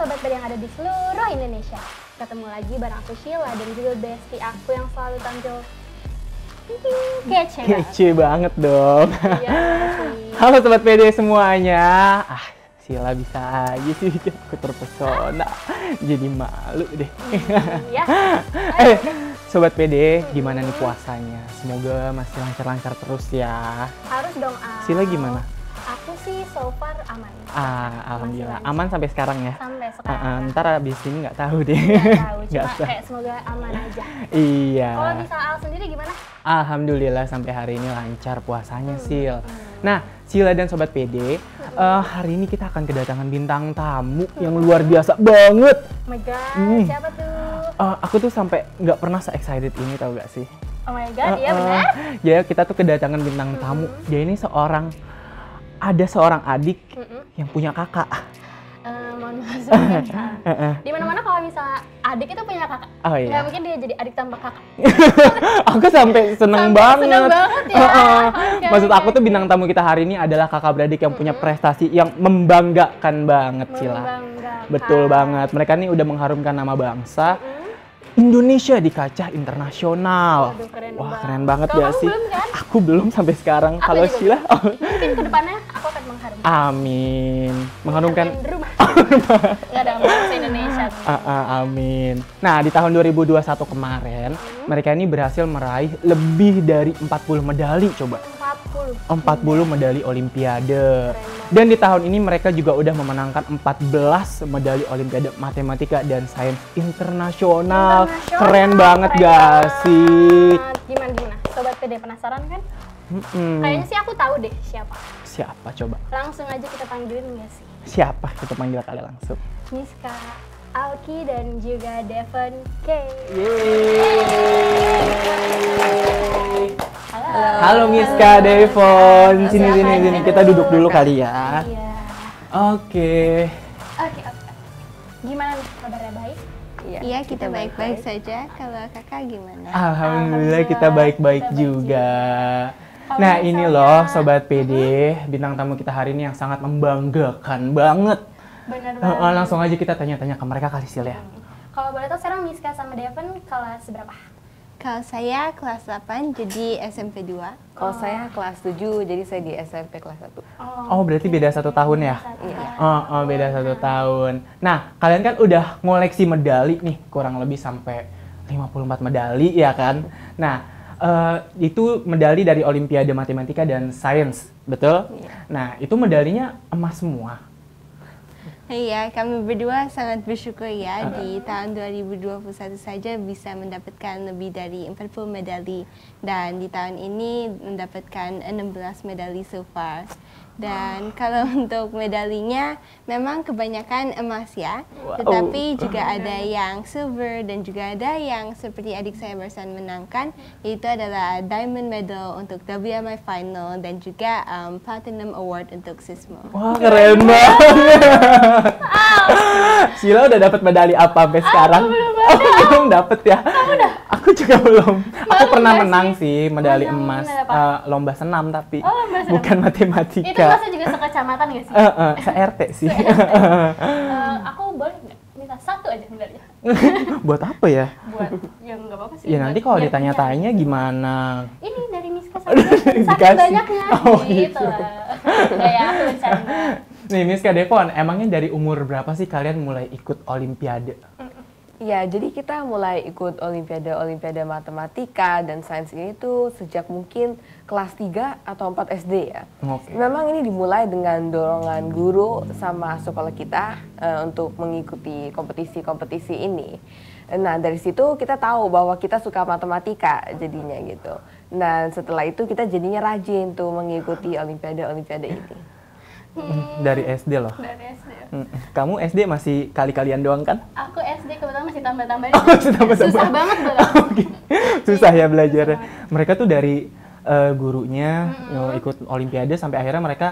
Sobat PD yang ada di seluruh Indonesia. Ketemu lagi bareng aku Sheila dan juga bestie aku yang selalu tampil kece banget dong. Iya, Halo Sobat PD semuanya. Sheila bisa aja sih, aku terpesona. Jadi malu deh. Iya. Sobat PD, gimana nih puasanya? Semoga masih lancar-lancar terus ya. Harus dong, Al. Sheila gimana? Aku sih so far aman. Alhamdulillah. Aman sampai sekarang ya? Sampai sekarang. Ntar abis ini nggak tahu deh. Nggak tahu, cuma Nggak tahu. kayak semoga aman aja. Iya. Kalau misal Al sendiri gimana? Alhamdulillah sampai hari ini lancar puasanya, Sil. Nah, Sheila dan Sobat PD, hari ini kita akan kedatangan bintang tamu yang luar biasa banget. Oh my god, siapa tuh? Aku tuh sampai nggak pernah se-excited ini, tau gak sih? Oh my god, iya benar. Ya, kita tuh kedatangan bintang tamu. Dia ini ada seorang adik yang punya kakak. Mohon maaf sebenarnya. Di mana-mana kalau misalnya adik itu punya kakak, Oh iya. nggak mungkin dia jadi adik tanpa kakak. Aku sampai seneng banget. Seneng banget ya. Oke, Maksud aku oke, tuh bintang tamu kita hari ini adalah kakak beradik yang punya prestasi yang membanggakan banget, Cila. Membanggakan. Betul banget. Mereka nih udah mengharumkan nama bangsa Indonesia di kancah internasional. Waduh, keren Wah, banget. keren banget Kalau ya kamu sih. belum kan? Aku belum sampai sekarang. Aku Kalau juga Sheila, Mungkin kedepannya aku akan mengharumkan. amin. Mengharumkan. Kalian di rumah. Nggak ada bangsa Indonesia. Amin. Nah, di tahun 2021 kemarin, mereka ini berhasil meraih lebih dari 40 medali, coba. 40 medali Olimpiade. Dan di tahun ini mereka juga udah memenangkan 14 medali Olimpiade Matematika dan Sains Internasional. Keren banget gak sih? Gimana? Sobat PD penasaran kan? Kayaknya sih aku tahu deh siapa. Siapa coba? Langsung aja kita panggilin nggak sih? Siapa? Kita panggil kalian langsung. Miska, Alki, dan juga Devon K. Halo Miska, Devon. Sini. Kita duduk dulu kali ya. Iya. Oke. Gimana nih kabarnya, baik? Iya, kita baik-baik saja. Kalau kakak gimana? Alhamdulillah kita baik-baik juga. Kalau Nah, misalnya- ini loh Sobat PD, bintang tamu kita hari ini yang sangat membanggakan banget. Bener banget. Langsung aja kita tanya-tanya ke mereka kali, Sil ya. Kalau boleh tahu sekarang Miska sama Devon kelas berapa? Kalau saya kelas 8, jadi SMP 2. Kalau saya kelas 7, jadi saya di SMP kelas 1. Oh, berarti beda 1 tahun ya? Iya. Beda 1 tahun. Nah, kalian kan udah ngoleksi medali nih, kurang lebih sampai 54 medali ya kan? Nah, itu medali dari Olimpiade Matematika dan Sains, betul? Iya. Nah, itu medalinya emas semua. Iya, kami berdua sangat bersyukur ya di tahun 2021 saja bisa mendapatkan lebih dari 40 medali. Dan di tahun ini mendapatkan 16 medali so far. Dan kalau untuk medalinya memang kebanyakan emas ya, tetapi juga ada yang silver dan juga ada yang seperti adik saya barusan menangkan, yaitu adalah diamond medal untuk WMI final dan juga platinum award untuk SISMO. Wah, keren banget. Sheila udah dapat medali apa sampai sekarang? Belum dapet ya. Aku juga belum. Aku pernah menang sih medali emas lomba senam tapi lomba senam. bukan Itu matematika. masih juga sekecamatan nggak sih? Se-RT sih. Aku boleh nggak minta satu aja medalinya? Buat apa ya? Buat yang nggak apa-apa sih. Ya nanti kalau Biar ditanya-tanya gimana? ini dari Miska sama saking Dikasih. banyaknya Oh, gitu gitu. lah. Kayak aku bercanda. Nih Miska Devon, emangnya dari umur berapa sih kalian mulai ikut Olimpiade? Ya, jadi kita mulai ikut Olimpiade Matematika dan Sains ini tuh sejak mungkin kelas 3 atau 4 SD ya. Oke. Memang ini dimulai dengan dorongan guru sama sekolah kita untuk mengikuti kompetisi-kompetisi ini. Nah, dari situ kita tahu bahwa kita suka matematika jadinya gitu. Nah, setelah itu kita jadinya rajin tuh mengikuti Olimpiade ini. Dari SD loh. Dari SD. Kamu SD masih kali-kalian doang kan? Aku SD kebetulan masih tambah-tambahin. Masih tambah-tambahin. Susah banget loh. Oke. Susah ya belajarnya. Mereka tuh dari gurunya ikut Olimpiade sampai akhirnya mereka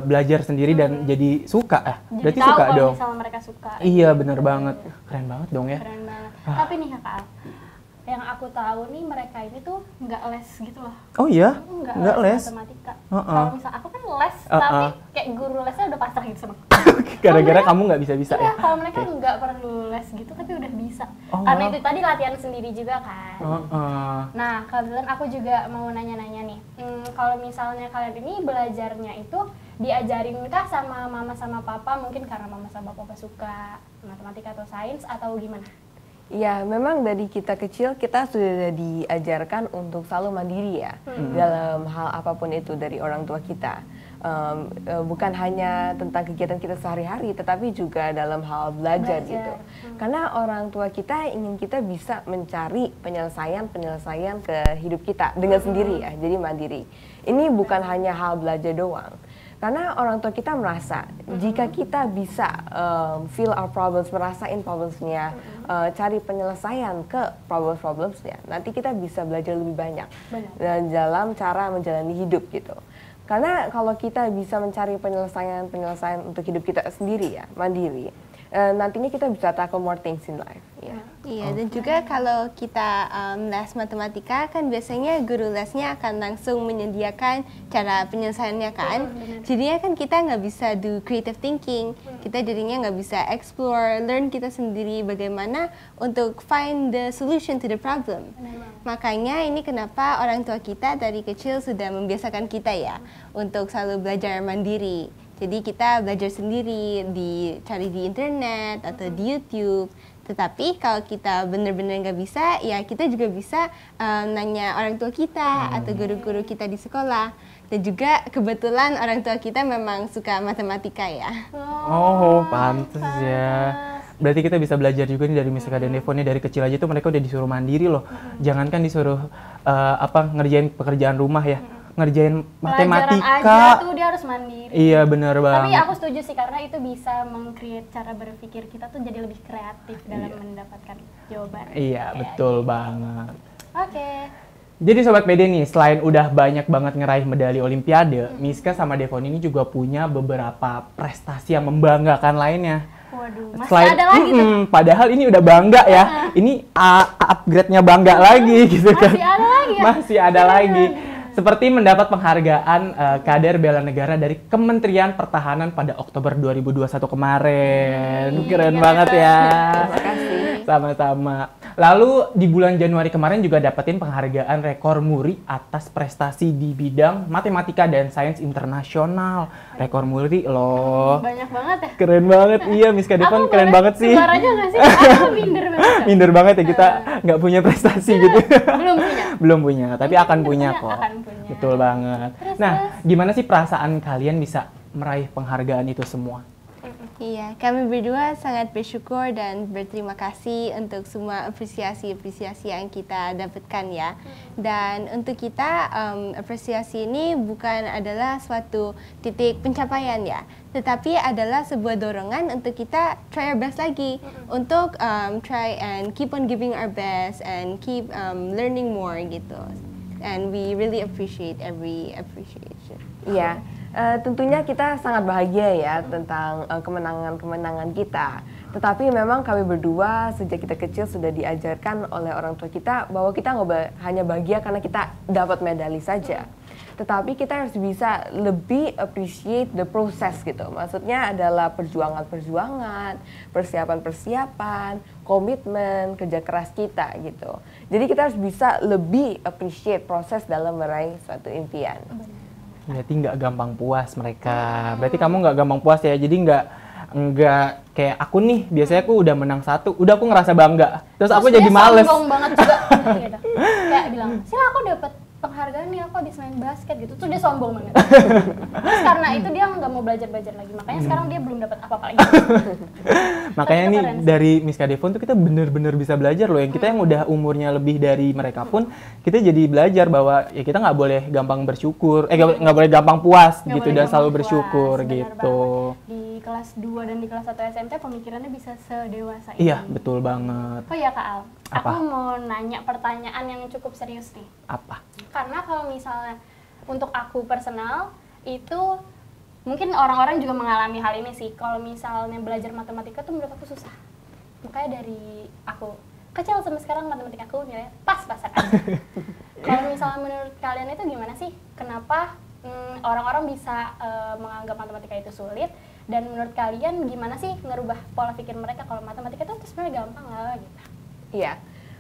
belajar sendiri dan jadi suka Jadi berarti tahu suka kalau dong. misalnya mereka suka. Iya bener banget. Keren banget dong ya. Keren banget. Tapi nih Kak Al, yang aku tahu nih mereka ini tuh nggak les gitu loh. Oh iya? Nggak les matematika. Kalau misal aku kan les, tapi kayak guru lesnya udah pasrah gitu sama. Gara-gara kamu nggak bisa-bisa iya, ya? kalau mereka nggak perlu les gitu tapi udah bisa. Karena itu tadi latihan sendiri juga kan. Nah, kebetulan aku juga mau nanya-nanya nih. Kalau misalnya kalian ini belajarnya itu diajarin kah sama mama sama papa, mungkin karena mama sama papa suka matematika atau sains atau gimana? Ya, memang dari kita kecil kita sudah diajarkan untuk selalu mandiri ya dalam hal apapun itu dari orang tua kita. Bukan hanya tentang kegiatan kita sehari-hari, tetapi juga dalam hal belajar gitu. Karena orang tua kita ingin kita bisa mencari penyelesaian ke hidup kita dengan sendiri ya, jadi mandiri. Ini bukan hanya hal belajar doang. Karena orang tua kita merasa jika kita bisa feel our problems, merasain problemsnya, cari penyelesaian ke problemsnya, nanti kita bisa belajar lebih banyak dalam cara menjalani hidup gitu. Karena kalau kita bisa mencari penyelesaian untuk hidup kita sendiri ya, mandiri, nantinya kita bisa tackle more things in life. Iya, dan juga kalau kita les matematika kan biasanya guru lesnya akan langsung menyediakan cara penyelesaiannya kan. Jadinya kan kita nggak bisa do creative thinking, kita jadinya nggak bisa explore, learn kita sendiri bagaimana untuk find the solution to the problem. Makanya ini kenapa orang tua kita dari kecil sudah membiasakan kita ya untuk selalu belajar mandiri. Jadi kita belajar sendiri, dicari di internet atau di YouTube. Tetapi kalau kita benar-benar nggak bisa, ya kita juga bisa nanya orang tua kita atau guru-guru kita di sekolah. Dan juga kebetulan orang tua kita memang suka matematika ya. Oh, pantes ya. Berarti kita bisa belajar juga nih dari Miska dan Devon nih, dari kecil aja tuh mereka udah disuruh mandiri loh. Jangankan disuruh ngerjain pekerjaan rumah ya. Ngerjain matematika aja tuh dia harus mandiri. Iya, bener banget. Tapi aku setuju sih karena itu bisa meng-create cara berpikir kita tuh jadi lebih kreatif dalam mendapatkan jawaban. Iya, betul banget. Oke. Jadi Sobat PD nih, selain udah banyak banget ngeraih medali Olimpiade, Miska sama Devon ini juga punya beberapa prestasi yang membanggakan lainnya. Waduh, masih ada lagi tuh. Padahal ini udah bangga ya. Ini upgrade-nya bangga lagi gitu kan. Masih ada lagi ya? Masih ada lagi. Seperti mendapat penghargaan Kader Bela Negara dari Kementerian Pertahanan pada Oktober 2021 kemarin. Keren banget ya. Terima kasih. Sama-sama. Lalu di bulan Januari kemarin juga dapetin penghargaan rekor muri atas prestasi di bidang matematika dan sains internasional. Rekor muri loh. Banyak banget ya. Keren banget. Iya, Miska Devon keren banget sih. Keluar aja nggak sih? Aku minder banget. Minder banget ya kita nggak punya prestasi gitu. Belum punya. Belum punya, tapi akan punya kok. Akan punya. Betul banget. Nah, gimana sih perasaan kalian bisa meraih penghargaan itu semua? Iya, kami berdua sangat bersyukur dan berterima kasih untuk semua apresiasi-apresiasi yang kita dapatkan ya. Dan untuk kita, apresiasi ini bukan adalah suatu titik pencapaian ya, tetapi adalah sebuah dorongan untuk kita try our best lagi, untuk try and keep on giving our best and keep learning more gitu. And we really appreciate every appreciation. Iya. Tentunya kita sangat bahagia ya tentang kemenangan-kemenangan kita. Tetapi memang kami berdua sejak kita kecil sudah diajarkan oleh orang tua kita bahwa kita nggak hanya bahagia karena kita dapat medali saja. Tetapi kita harus bisa lebih appreciate the process gitu. Maksudnya adalah perjuangan-perjuangan, persiapan-persiapan, komitmen, kerja keras kita gitu. Jadi kita harus bisa lebih appreciate proses dalam meraih suatu impian. Berarti nggak gampang puas mereka. Berarti kamu nggak gampang puas ya. Jadi nggak kayak aku nih. Biasanya aku udah menang satu, udah aku ngerasa bangga. Terus aku jadi males. Sombong banget juga. Gitu. Kayak bilang, "Sila aku dapat penghargaan nih, aku habis main basket gitu." Tuh dia sombong banget. Terus karena itu dia nggak mau belajar lagi. Makanya sekarang dia belum dapat apa-apa lagi. Makanya nih dari Miska Devon tuh kita bener-bener bisa belajar loh. Yang kita yang udah umurnya lebih dari mereka pun kita jadi belajar bahwa ya kita nggak boleh gampang bersyukur, nggak boleh gampang puas Nggak gitu boleh dan gampang selalu puas, bersyukur benar gitu. banget. Di kelas 2 dan di kelas 1 SMP pemikirannya bisa sedewasa ini. Iya, betul banget. Oh iya Kak Al, Apa? aku mau nanya pertanyaan yang cukup serius nih. Apa? Karena kalau misalnya untuk aku personal itu mungkin orang-orang juga mengalami hal ini sih. Kalau misalnya belajar matematika tuh menurut aku susah. Makanya dari aku kecil sampai sekarang matematika aku nilai pas-pasan aja. Kalau misalnya menurut kalian itu gimana sih? Kenapa orang-orang bisa menganggap matematika itu sulit? Dan menurut kalian gimana sih ngerubah pola pikir mereka kalau matematika itu sebenarnya gampang lah gitu? Iya.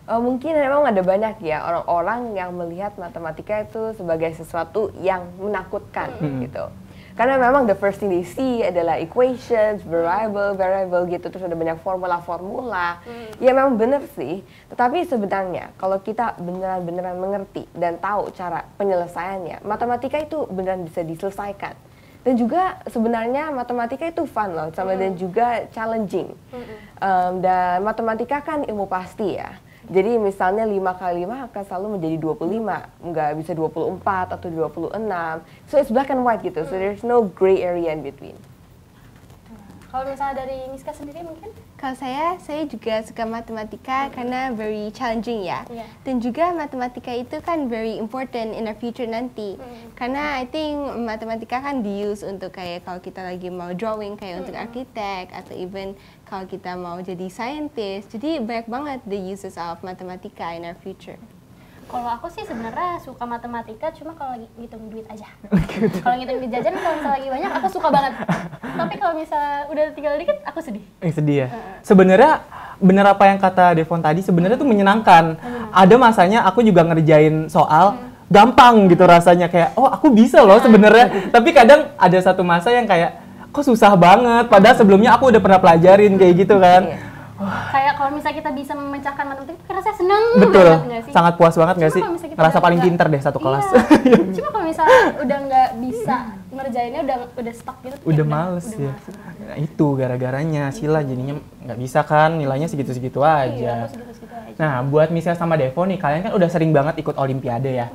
Mungkin memang ada banyak ya orang-orang yang melihat matematika itu sebagai sesuatu yang menakutkan gitu. Karena memang the first thing they see adalah equations, variable gitu, terus ada banyak formula-formula. Ya memang benar sih, tetapi sebenarnya kalau kita beneran mengerti dan tahu cara penyelesaiannya, matematika itu beneran bisa diselesaikan. Dan juga sebenarnya matematika itu fun loh, sama dan juga challenging. Dan matematika kan ilmu pasti ya. Jadi misalnya 5 kali 5 akan selalu menjadi 25, nggak bisa 24 atau 26. So it's black and white gitu, so there's no gray area in between. Kalau misalnya dari Miska sendiri mungkin? Kalau saya juga suka matematika karena very challenging ya. Yeah. Dan juga matematika itu kan very important in our future nanti. Karena I think matematika kan di-use untuk kayak kalau kita lagi mau drawing kayak untuk arsitek atau even kalau kita mau jadi scientist. Jadi banyak banget the uses of matematika in our future. Kalau aku sih sebenarnya suka matematika cuma kalau lagi ngitung duit aja. Kalau ngitung duit jajan kalau misalnya lagi banyak aku suka banget. Tapi kalau misalnya udah tinggal dikit aku sedih. Sedih ya. Sebenarnya bener apa yang kata Devon tadi, sebenarnya tuh menyenangkan. Ada masanya aku juga ngerjain soal gampang gitu rasanya, kayak oh aku bisa loh sebenarnya. Tapi kadang ada satu masa yang kayak kok susah banget, padahal sebelumnya aku udah pernah pelajarin kayak gitu kan. Kayak kalau misalnya kita bisa memecahkan matematika, rasanya seneng Betul, banget nggak sih? sangat puas banget nggak sih? Ngerasa paling pinter deh satu kelas. Iya. Cuma kalau misalnya udah nggak bisa ngerjainnya, udah stuck gitu. Udah males ya. Nah, itu gara-garanya Sila jadinya nggak bisa kan, nilainya segitu-segitu aja. Iya, segitu-segitu aja. Nah, buat Miska sama Devon nih, kalian kan udah sering banget ikut Olimpiade ya,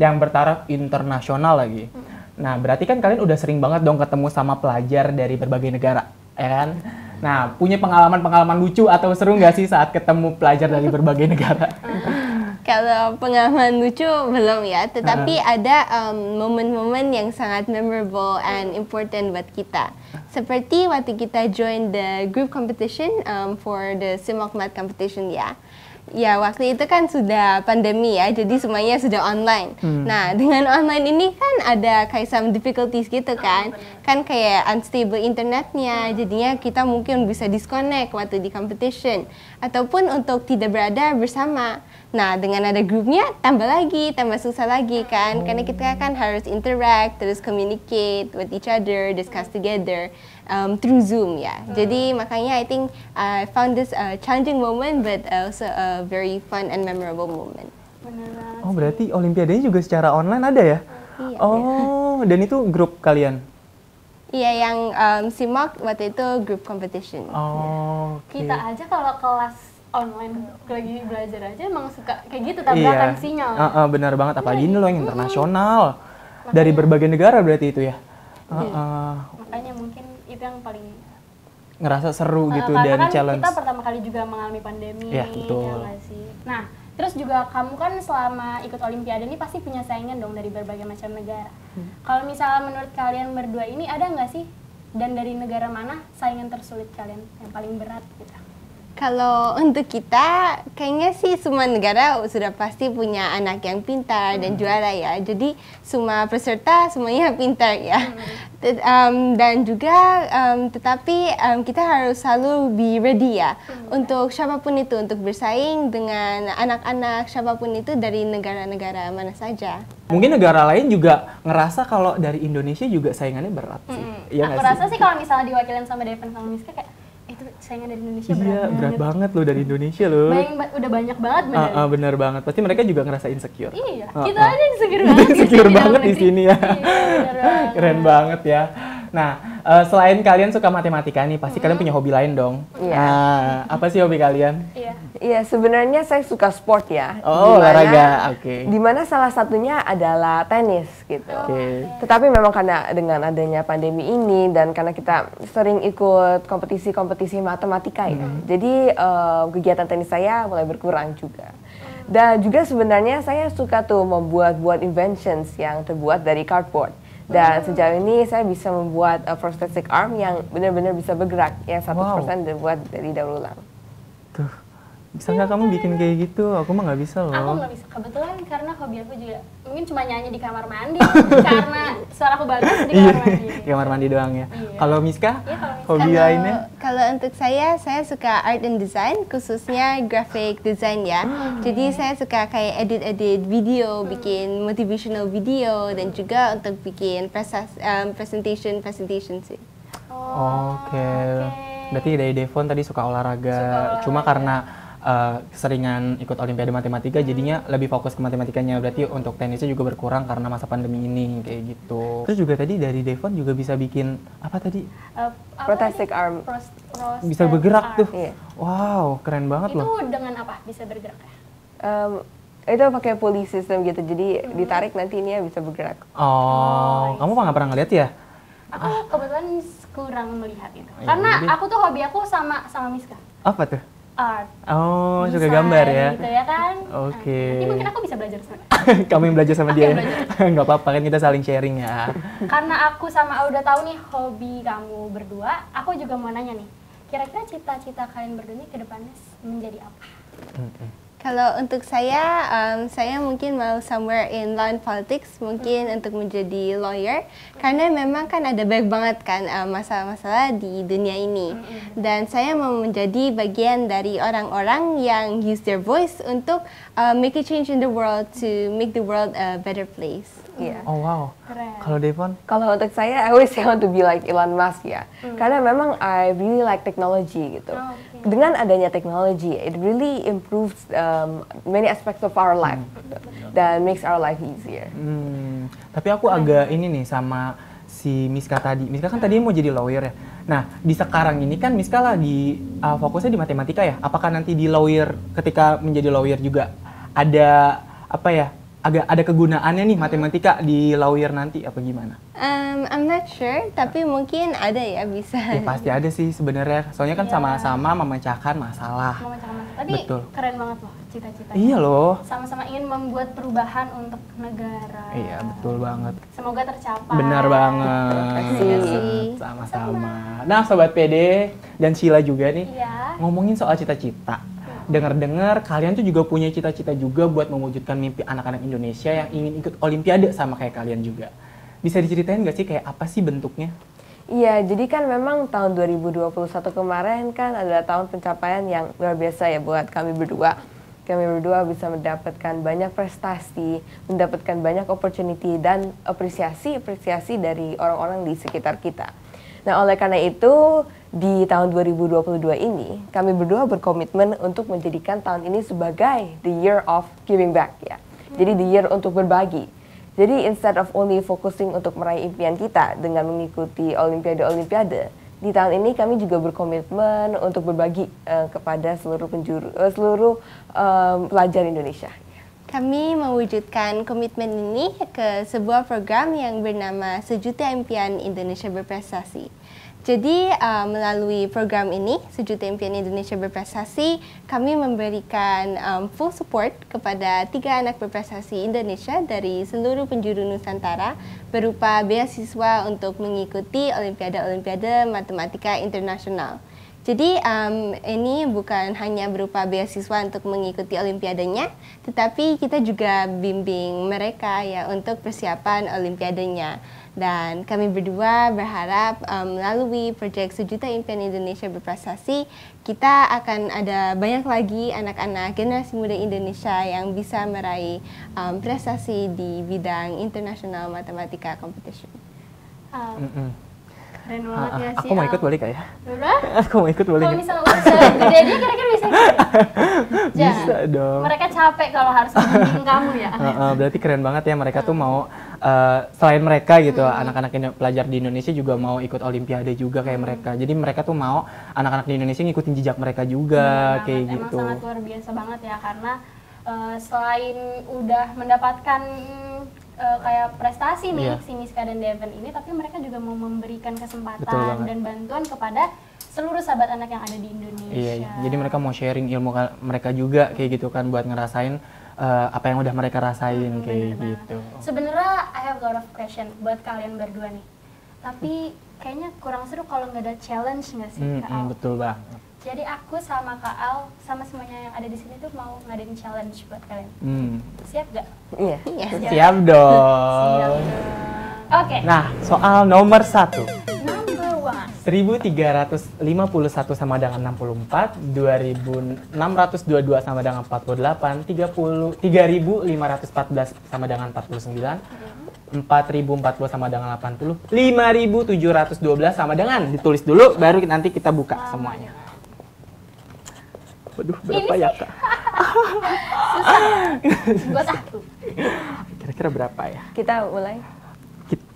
yang bertaraf internasional lagi. Nah, berarti kan kalian udah sering banget dong ketemu sama pelajar dari berbagai negara, ya kan? Nah, punya pengalaman-pengalaman lucu atau seru nggak sih saat ketemu pelajar dari berbagai negara? Kalau pengalaman lucu belum ya, tetapi ada momen-momen yang sangat memorable and important buat kita. Seperti waktu kita join the group competition for the CIMOK Math competition ya. Ya, waktu itu kan sudah pandemi ya, jadi semuanya sudah online. Nah, dengan online ini kan ada kayak some difficulties gitu kan. Kan kayak unstable internetnya, jadinya kita mungkin bisa disconnect waktu di competition. Ataupun untuk tidak berada bersama. Nah, dengan ada grupnya, tambah susah lagi kan. Karena kita kan harus interact, terus communicate with each other, discuss together through Zoom ya. Jadi makanya I think I found this a challenging moment but also a very fun and memorable moment. Oh, berarti Olimpiadanya juga secara online ada ya? Iya. Oh, dan itu grup kalian? Iya, yang CIMOK waktu itu group competition. Oh, okay. Kita aja kalau kelas online lagi belajar aja emang suka kayak gitu, tabrakan sinyal. Benar banget, apalagi ini loh yang internasional. Dari berbagai negara berarti itu ya? Makanya mungkin itu yang paling ngerasa seru gitu dan kan challenge. Kita pertama kali juga mengalami pandemi, ya, betul. Ya nggak sih? Nah, terus juga kamu kan selama ikut Olimpiade ini pasti punya saingan dong dari berbagai macam negara. Kalau misalnya menurut kalian berdua ini ada nggak sih? Dan dari negara mana saingan tersulit kalian yang paling berat gitu? Kalau untuk kita, kayaknya sih semua negara sudah pasti punya anak yang pintar dan juara ya. Jadi semua peserta semuanya pintar ya. Dan juga tetapi kita harus selalu be ready ya untuk siapapun itu, untuk bersaing dengan anak-anak siapapun itu dari negara-negara mana saja. Mungkin negara lain juga ngerasa kalau dari Indonesia juga saingannya berat sih. Aku rasa sih kalau misalnya diwakilin sama Devon sama Miska kayak itu saingan dari Indonesia berat. Iya, berat banget loh dari Indonesia loh. Udah banyak banget benar. Bener banget. Pasti mereka juga ngerasa insecure. Iya, kita aja insecure banget. Insecure banget di sini ya. Iya, keren banget ya. Nah, selain kalian suka matematika nih, pasti kalian punya hobi lain dong. Iya. Apa sih hobi kalian? Iya, sebenarnya saya suka sport ya. Oh, olahraga. Oke. Dimana salah satunya adalah tenis gitu. Oke. Tetapi memang karena dengan adanya pandemi ini dan karena kita sering ikut kompetisi-kompetisi matematika ya. Jadi kegiatan tenis saya mulai berkurang juga. Dan juga sebenarnya saya suka tuh membuat inventions yang terbuat dari cardboard. Dan sejauh ini saya bisa membuat prosthetic arm yang benar-benar bisa bergerak, yang 100% dibuat dari daur ulang. Tuh, Bisa nggak kamu bikin kayak gitu? Aku mah nggak bisa loh. Aku nggak bisa. Kebetulan karena hobi aku juga mungkin cuma nyanyi di kamar mandi. Karena suara aku bagus di kamar mandi. Di kamar mandi doang ya. Iya. Kalau Miska, Iya, kalau Miska. hobi lainnya? Kalau untuk saya suka art and design, khususnya graphic design ya. Jadi saya suka kayak edit video, bikin motivational video, dan juga untuk bikin presentation sih. Oke. Berarti dari Devon tadi suka olahraga. Cuma karena keseringan ikut Olimpiade Matematika, jadinya lebih fokus ke matematikanya. Berarti untuk tenisnya juga berkurang karena masa pandemi ini, kayak gitu. Terus juga tadi dari Devon juga bisa bikin apa tadi? Prosthetic arm. Bisa bergerak tuh. Iya. Wow, keren banget loh. Itu dengan apa bisa bergerak ya? Itu pakai pulley system gitu, jadi ditarik nanti ini ya bisa bergerak. Oh, kamu nggak pernah ngeliat ya? Aku kebetulan kurang melihat itu. Iya, Karena jadi- aku tuh hobi aku sama Miska. Apa tuh? Art. Oh, suka Desain gambar ya? gitu ya kan? Oke. Nanti mungkin aku bisa belajar sama. Kamu yang belajar sama Aku dia. yang belajar. Nggak apa-apa kan, kita saling sharing ya. Karena aku sama Auda tahu nih hobi kamu berdua, aku juga mau nanya nih. Kira-kira cita-cita kalian berdua nih ke depannya menjadi apa? Kalau untuk saya mungkin mau somewhere in law and politics, mungkin untuk menjadi lawyer, karena memang kan ada banyak banget kan masalah-masalah di dunia ini. Dan saya mau menjadi bagian dari orang-orang yang use their voice untuk make a change in the world, to make the world a better place. Iya. Oh wow. Keren. Kalau Devon? Kalau untuk saya, I always want to be like Elon Musk ya. Karena memang I really like technology gitu. Oh, okay. Dengan adanya teknologi, it really improves many aspects of our life gitu. Dan makes our life easier. Tapi aku agak ini nih sama si Miska tadi. Miska kan tadi mau jadi lawyer ya. Nah, di sekarang ini kan Miska lagi fokusnya di matematika ya. Apakah nanti di lawyer, ketika menjadi lawyer juga ada apa ya? Agak ada kegunaannya nih matematika di lawyer nanti apa gimana? I'm not sure, tapi mungkin ada ya, bisa. Ya pasti ada sih sebenarnya. Soalnya kan Iya. sama-sama memecahkan masalah. Memecahkan masalah. Tapi Betul. keren banget loh cita-citanya. Iya loh. Sama-sama ingin membuat perubahan untuk negara. Iya, betul banget. Semoga tercapai. Benar banget. Terima kasih. Sama-sama. Nah, Sobat PD dan Sheila juga nih, Iya. ngomongin soal cita-cita. Dengar-dengar kalian tuh juga punya cita-cita juga buat mewujudkan mimpi anak-anak Indonesia yang ingin ikut Olimpiade sama kayak kalian juga. Bisa diceritain nggak sih kayak apa sih bentuknya? Iya, jadi kan memang tahun 2021 kemarin kan adalah tahun pencapaian yang luar biasa ya buat kami berdua. Kami berdua bisa mendapatkan banyak prestasi, mendapatkan banyak opportunity dan apresiasi dari orang-orang di sekitar kita. Nah, oleh karena itu, di tahun 2022 ini, kami berdua berkomitmen untuk menjadikan tahun ini sebagai the year of giving back ya. Jadi the year untuk berbagi. Jadi instead of only focusing untuk meraih impian kita dengan mengikuti olimpiade-olimpiade, di tahun ini kami juga berkomitmen untuk berbagi kepada seluruh pelajar Indonesia. Kami mewujudkan komitmen ini ke sebuah program yang bernama Sejuta Impian Indonesia Berprestasi. Jadi melalui program ini, Sejuta Impian Indonesia Berprestasi, kami memberikan full support kepada 3 anak berprestasi Indonesia dari seluruh penjuru Nusantara berupa beasiswa untuk mengikuti Olimpiade Matematika Internasional. Jadi ini bukan hanya berupa beasiswa untuk mengikuti olimpiadenya, tetapi kita juga bimbing mereka ya untuk persiapan olimpiadenya. Dan kami berdua berharap melalui proyek Sejuta Impian Indonesia Berprestasi, kita akan ada banyak lagi anak-anak generasi muda Indonesia yang bisa meraih prestasi di bidang international matematika competition. Keren banget ya sih. Aku mau ikut boleh kak ya? Udah? Aku mau ikut boleh Kalau nggak? misalnya udah segede dia kira-kira bisa ikut? Bisa dong. Mereka capek kalau harus membimbing kamu ya. Berarti keren banget ya mereka tuh mau selain mereka gitu anak-anak pelajar di Indonesia juga mau ikut Olimpiade juga kayak mereka. Jadi mereka tuh mau anak-anak di Indonesia ngikutin jejak mereka juga kayak Emang gitu. sangat luar biasa banget ya karena selain udah mendapatkan kayak prestasi nih Iya. si Miska dan Devon ini, tapi mereka juga mau memberikan Betul kesempatan banget. dan bantuan kepada seluruh sahabat anak yang ada di Indonesia. Iya, jadi mereka mau sharing ilmu mereka juga kayak gitu kan buat ngerasain apa yang udah mereka rasain kayak Bener gitu. banget. Sebenarnya I have a lot of question buat kalian berdua nih. Tapi kayaknya kurang seru kalau nggak ada challenge nggak sih? Kak Al? Betul banget. Jadi aku sama Kak Al, sama semuanya yang ada di sini tuh mau ngadain challenge buat kalian. Siap gak? Iya. Siap dong. Siap dong. Oke. Nah, soal nomor 1. Number 1. 1351 sama dengan 64, 2622 sama dengan 48, 3514 sama dengan 49, 4040 sama dengan 80, 5712 sama dengan, ditulis dulu baru nanti kita buka semuanya. Waduh, berapa ya Kak? Buat aku. Kira-kira berapa ya? Kita mulai.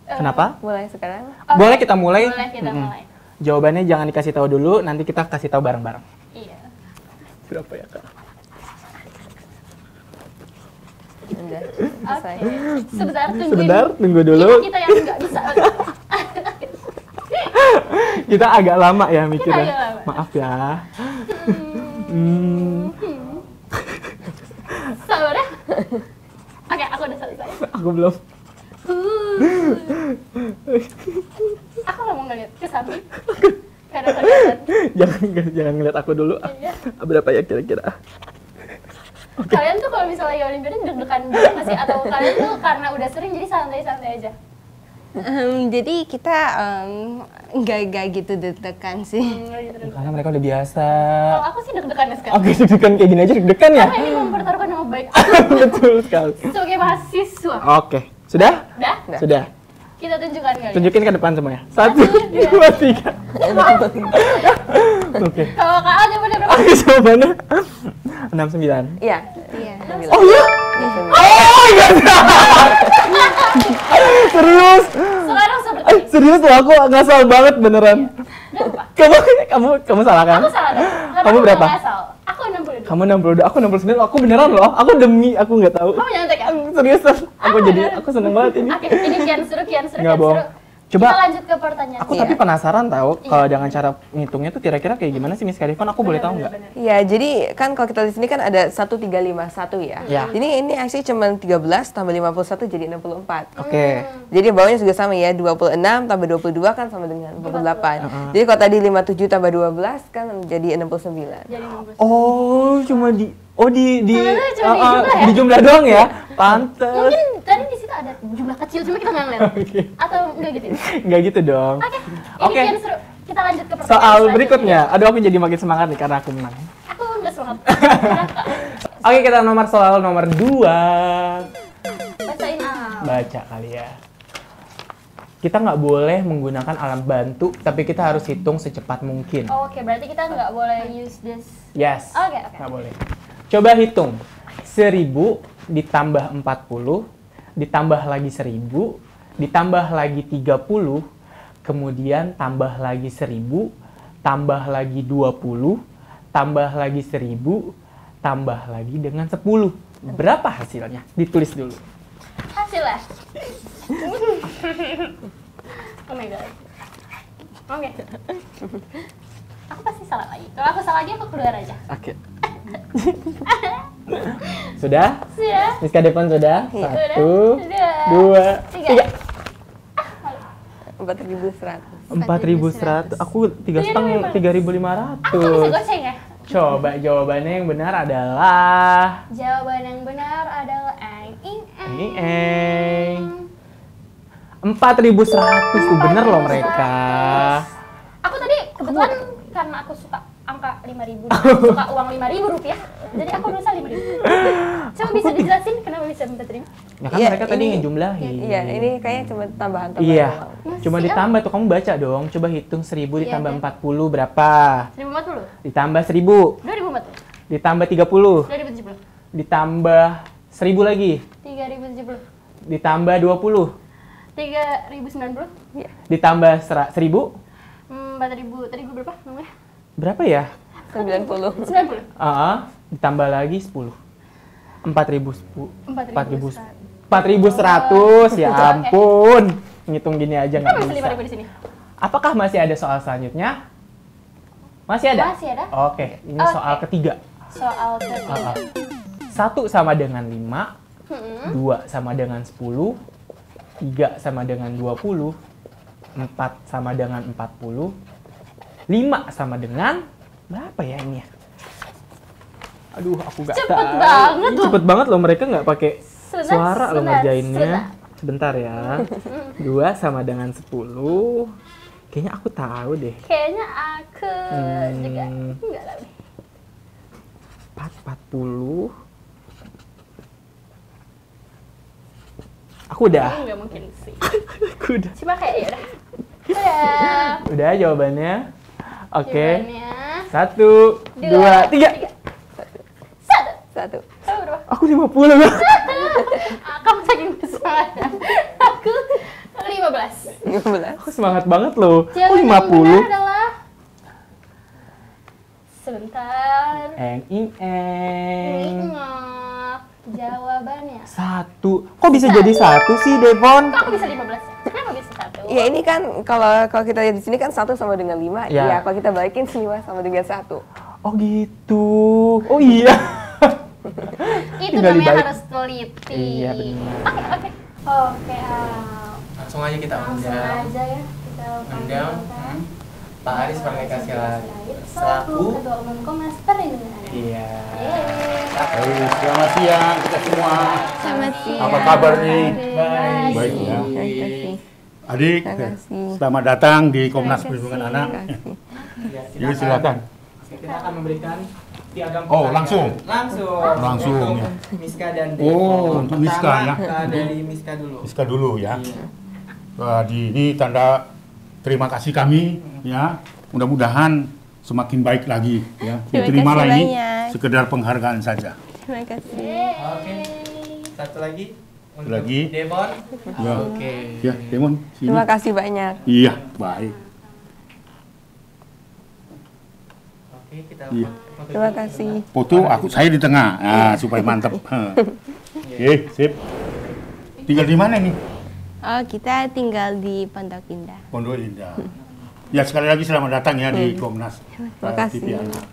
Kenapa? Mulai sekarang. Boleh kita mulai? Boleh kita mulai. Jawabannya jangan dikasih tahu dulu, nanti kita kasih tahu bareng-bareng. Iya. Berapa ya Kak? Udah. Oke. Sebentar, tunggu dulu. Kita yang nggak bisa. Kita agak lama ya mikirnya. agak lama. Maaf ya. Sabar ya. Oke, aku udah selesai. Aku belum. Aku nggak mau ngeliat ke samping. Karena kelihatan. jangan ngeliat aku dulu. Iya. Berapa ya kira-kira? Kalian tuh kalau misalnya lagi Olimpiade deg-degan juga nggak sih? Atau kalian tuh karena udah sering jadi santai-santai aja? Jadi kita nggak gitu deg-degan sih. Karena mereka udah biasa. Kalau aku sih deg-degan ya sekarang. Oke, deg-degan kayak gini aja deg-degan ya? Karena ini mempertaruhkan nama baik aku Betul sekali. sebagai mahasiswa. Oke, sudah? Udah? Sudah. Kita tunjukkan kali. Tunjukin ke depan semuanya. 1, 2, 3. Oke. Kalau Kak Al jawabannya berapa? Oke, jawabannya 69. Iya. Iya. Oh iya? Oh iya. Serius? Sekarang seperti Serius loh, aku ngasal banget beneran. berapa? Kamu salah kan? Aku salah dong. Karena Kamu aku berapa? nggak asal. Aku 62. Kamu 62, aku 69. Aku beneran loh. Aku demi aku nggak tahu. Kamu nyontek ya? Seriusan. Aku seneng banget ini. Oke, ini kian seru. Nggak bohong. Coba. Kita lanjut ke pertanyaan. Aku tapi penasaran tahu kalau dengan cara ngitungnya tuh kira-kira kayak gimana sih Miss Karifan? Aku boleh tahu nggak? Iya, jadi kan kalau kita di sini kan ada 1351 ya. Ya. Ini actually cuma 13 tambah 51 jadi 64. Oke. Jadi bawahnya juga sama ya, 26 tambah 22 kan sama dengan 48. Jadi kalau tadi 57 tambah 12 kan jadi 69. Jadi nunggu. Oh, cuma di Ternyata cuma di jumlah ya? di jumlah doang ya? Pantes. Mungkin tadi di situ ada jumlah kecil cuma kita nggak ngeliat. Oke. Atau enggak gitu? Nggak gitu dong. Oke. Ini Oke. kian seru. Kita lanjut ke pertanyaan Soal selanjutnya. berikutnya. Aduh, aku jadi makin semangat nih karena aku menang. Aku nggak semangat. Oke, kita soal nomor 2. Bacain ah. Baca kali ya. Kita nggak boleh menggunakan alat bantu, tapi kita harus hitung secepat mungkin. Oh, oke, berarti kita nggak boleh use this. Yes. Oke. Nggak boleh. Coba hitung. 1000 ditambah 40, ditambah lagi 1000, ditambah lagi 30, kemudian tambah lagi 1000, tambah lagi 20, tambah lagi 1000, tambah lagi dengan 10. Berapa hasilnya? Ditulis dulu. Hasilnya. Oh my god. Oke. Aku pasti salah lagi. Kalau aku salah lagi aku keluar aja. Oke. Sudah? Sudah. Miss Kadepan sudah? Iya. 1, 2, 3. 4100. 4.100. Aku 3,5. 3.500. Aku bisa goceng ya? Coba jawabannya yang benar adalah Jawaban yang benar adalah eng. 4.100 tuh bener loh mereka. Aku tadi kebetulan karena aku suka angka 5.000, suka uang 5.000 rupiah, jadi aku nulis 5.000. Coba bisa dijelasin kenapa bisa 4.000? Ya kan Iya, mereka tadi ini- ngejumlahin. Iya, ini kayaknya cuma tambahan. Iya. doang. Cuma ditambah tuh, kamu baca dong. Coba hitung 1000 ditambah Iya, 40 berapa? 1.040? Ditambah 1000, 2.040? ditambah 30, 2.070? ditambah 1000 lagi, 3.070? ditambah 20, 3.090? Iya. ditambah 1000, 4.000, tadi gue berapa namanya? berapa ya? 90. 90? Ditambah lagi 10. 4.010. 4.100. 4.100, ya ampun. Ngitung gini aja nggak Kenapa bisa bisa. 5.000 di sini? Apakah masih ada soal selanjutnya? Masih ada? Masih ada. Oke, ini Oke. soal ketiga. Soal ketiga. 1 sama dengan 5, Hmm. 2 sama dengan 10, 3 sama dengan 20, 4 sama dengan 40, 5 sama dengan Berapa ya ini ya? Aduh, aku nggak tahu. Cepet banget loh. Cepet banget loh, mereka nggak pakai Sebentar, suara loh sebentar, ngerjainnya. Sebentar ya. 2 sama dengan 10. Kayaknya aku tahu deh. Kayaknya aku juga enggak tahu deh. 40. Aku udah. Enggak mungkin sih. Aku udah. Cuma kayak ya udah. Udah. Udah jawabannya. Oke. Jawabannya 1, 2, 3. Satu. Kamu berapa? Aku 50. Kamu saking bersemangat. Aku 15. 15. Aku semangat banget loh. Aku Jawaban yang 50. benar adalah sebentar. Eng. Ingat jawabannya. 1. Kok bisa jadi 1 sih, Devon? Kok aku bisa 15 ya? Kenapa bisa 1? Ya ini kan kalau kita lihat di sini kan 1 sama dengan 5. Ya. Ya, kalau kita balikin 5 sama dengan 1. Oh gitu. Oh iya. Itu Tinggal namanya dibalik. harus teliti. Iya, benar. Oke. Oke, Langsung aja kita langsung aja ya kita Undang. panggilkan Pak Aris Merdeka Sirait selaku Ketua Umum Komnas Perlindungan Anak. Iya. Yeay. Selamat siang kita semua. Selamat siang. Apa kabar nih? Baik. Baik ya. Terima kasih. Adik, Terima kasih. selamat datang di Komnas Terima Perlindungan kasih. Anak. Terima kasih. Iya, Jadi silakan. Kita akan memberikan piagam Oh, penghargaan. langsung? Langsung. Langsung, Untuk ya. Miska dan Oh, Devon. untuk Miska, Pertama, ya. dari Miska dulu. Miska dulu ya. Iya. Ini tanda terima kasih kami ya. Mudah-mudahan semakin baik lagi ya. Terima Terimalah kasih ini banyak. sekedar penghargaan saja. Terima kasih. Oke. Satu lagi. Untuk Lagi. Devon. Ya. Oke. Ya, Demon, sini. Terima kasih banyak. Iya, baik. Oke, kita Iya. foto Terima dulu. kasih. Foto saya di tengah. Nah, supaya mantap. Oke, sip. Tinggal di mana nih? Oh, kita tinggal di Pondok Indah. Pondok Indah. Ya, sekali lagi selamat datang ya di Komnas Terima kasih. TV Anak.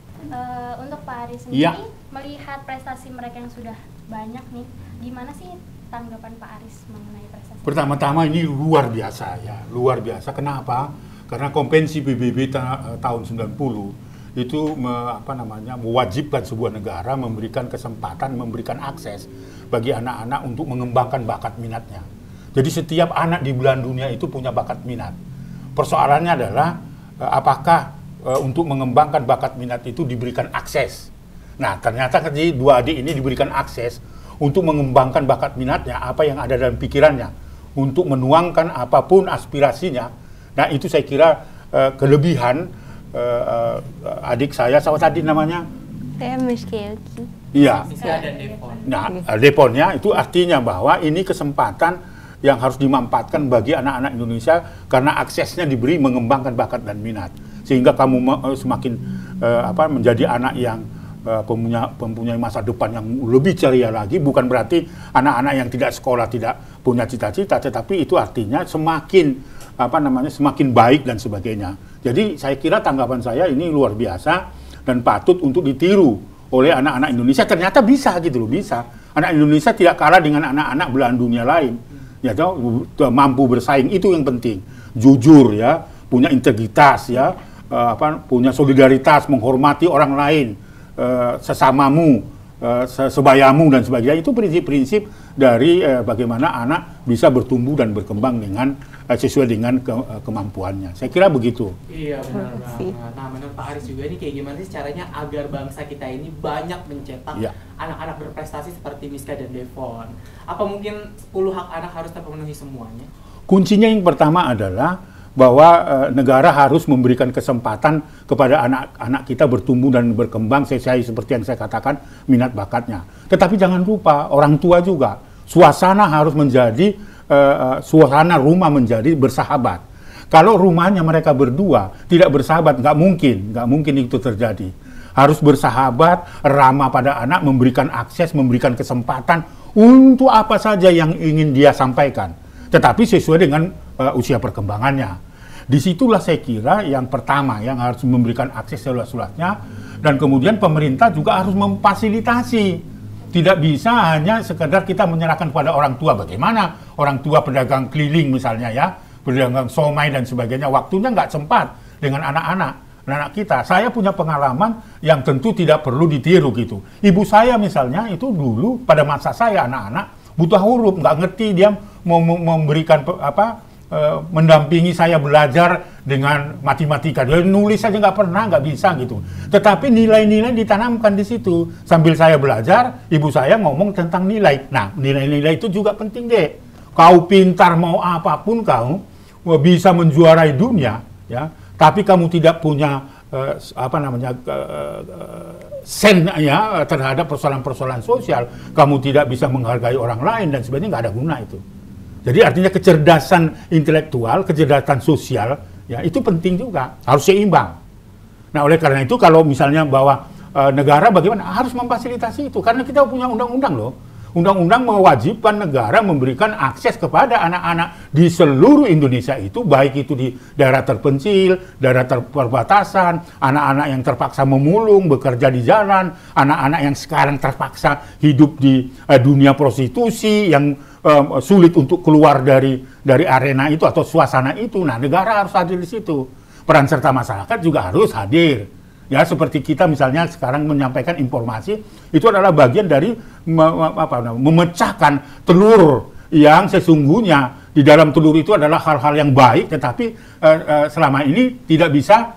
Untuk Pak Aris sendiri, Iya. melihat prestasi mereka yang sudah banyak nih, gimana sih tanggapan Pak Aris mengenai prestasi? Pertama-tama ini luar biasa ya, luar biasa. Kenapa? Karena Konvensi PBB tahun 90 itu mewajibkan sebuah negara memberikan kesempatan, memberikan akses bagi anak-anak untuk mengembangkan bakat minatnya. Jadi setiap anak di belahan dunia itu punya bakat minat. Persoalannya adalah apakah untuk mengembangkan bakat minat itu diberikan akses. Nah, ternyata di dua adik ini diberikan akses untuk mengembangkan bakat minatnya, apa yang ada dalam pikirannya, untuk menuangkan apapun aspirasinya. Nah, itu saya kira kelebihan adik saya, siapa tadi namanya? Saya Miski. Iya. Miska dan Devon. Nah, Deponnya itu artinya bahwa ini kesempatan yang harus dimanfaatkan bagi anak-anak Indonesia karena aksesnya diberi mengembangkan bakat dan minat. Sehingga kamu semakin menjadi anak yang mempunyai masa depan yang lebih ceria lagi. Bukan berarti anak-anak yang tidak sekolah tidak punya cita-cita, tetapi itu artinya semakin semakin baik dan sebagainya. Jadi saya kira tanggapan saya ini luar biasa dan patut untuk ditiru oleh anak-anak Indonesia. Ternyata bisa gitu loh, bisa. Anak Indonesia tidak kalah dengan anak-anak belahan dunia lain. Ya, mampu bersaing, itu yang penting. Jujur ya, punya integritas ya, punya solidaritas, menghormati orang lain, sesamamu, sebayamu dan sebagainya. Itu prinsip-prinsip dari bagaimana anak bisa bertumbuh dan berkembang dengan sesuai dengan kemampuannya. Saya kira begitu. Iya, benar Terima kasih. banget. Nah, menurut Pak Aris juga ini kayak gimana sih caranya agar bangsa kita ini banyak mencetak Iya. anak-anak berprestasi seperti Miska dan Devon? Apa mungkin 10 hak anak harus terpenuhi semuanya? Kuncinya yang pertama adalah bahwa negara harus memberikan kesempatan kepada anak-anak kita bertumbuh dan berkembang sesuai seperti yang saya katakan minat bakatnya. Tetapi jangan lupa orang tua juga. Suasana harus menjadi suasana rumah menjadi bersahabat. Kalau rumahnya mereka berdua tidak bersahabat, nggak mungkin itu terjadi. Harus bersahabat, ramah pada anak, memberikan akses, memberikan kesempatan untuk apa saja yang ingin dia sampaikan. Tetapi sesuai dengan usia perkembangannya. Disitulah saya kira yang pertama yang harus memberikan akses seluas-luasnya, dan kemudian pemerintah juga harus memfasilitasi. Tidak bisa hanya sekedar kita menyerahkan kepada orang tua. Bagaimana orang tua pedagang keliling misalnya ya, pedagang somai dan sebagainya, waktunya nggak sempat dengan anak-anak. anak kita. Saya punya pengalaman yang tentu tidak perlu ditiru gitu. Ibu saya misalnya itu dulu pada masa saya anak-anak buta huruf, nggak ngerti, dia mau memberikan mendampingi saya belajar dengan matematika. Dia nulis saja nggak pernah, nggak bisa gitu. Tetapi nilai-nilai ditanamkan di situ. Sambil saya belajar, ibu saya ngomong tentang nilai. Nah, nilai-nilai itu juga penting deh. Kau pintar mau apapun kau bisa menjuarai dunia, ya. Tapi kamu tidak punya sen ya terhadap persoalan-persoalan sosial. Kamu tidak bisa menghargai orang lain dan sebagainya, nggak ada guna itu. Jadi artinya kecerdasan intelektual, kecerdasan sosial, ya itu penting juga, harus seimbang. Nah oleh karena itu kalau misalnya bahwa negara bagaimana harus memfasilitasi itu, karena kita punya undang-undang loh. Undang-undang mewajibkan negara memberikan akses kepada anak-anak di seluruh Indonesia itu, baik itu di daerah terpencil, daerah perbatasan, anak-anak yang terpaksa memulung, bekerja di jalan, anak-anak yang sekarang terpaksa hidup di dunia prostitusi, yang sulit untuk keluar dari arena itu atau suasana itu. Nah, negara harus hadir di situ. Peran serta masyarakat juga harus hadir. Ya, seperti kita misalnya sekarang menyampaikan informasi, itu adalah bagian dari memecahkan telur yang sesungguhnya di dalam telur itu adalah hal-hal yang baik, tetapi selama ini tidak bisa